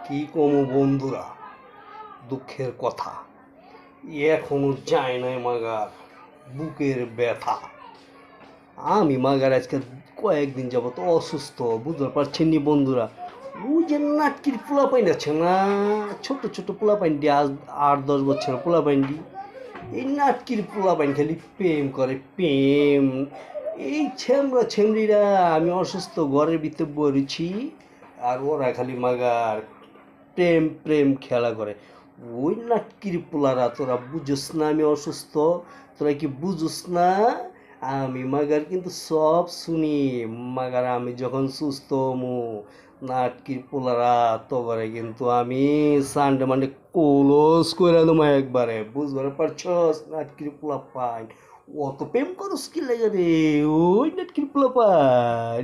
কি কমু বন্ধুরা, দুঃখের কথা এখনো যায় নাই মাগার বুকের ব্যথা। আমি মাগার আজকে কয়েকদিন যাবত অসুস্থ, বুঝতে পারছেন নি বন্ধুরা। ওই যে নাটকির পোলা পাইন আছে না, ছোট ছোট পোলা পাইনটি, আজ 8-10 বছর পোলা পাইনটি, এই নাটকির পোলা পাইন খালি প্রেম করে প্রেম। এই ছেমরা ছেমরিরা, আমি অসুস্থ ঘরের ভিতরে বলেছি, আর ওরা খালি মাগার প্রেম প্রেম খেলা করে। ওই নাটকির পোলারা, তোরা বুঝোস না আমি অসুস্থ, তোরা কি বুঝোস না? আমি মাগার কিন্তু সব শুনি। মাগার আমি যখন সুস্থ হমু, নাটকির পোলারা তো করে কিন্তু আমি সানডে মানডে ক্লোজ করে দেবো একবারে, বুঝতে পারছস? নাটকির পোলা পাই অত প্রেম করস কি লাগে রে, ওই নাটকির পোলা পাই।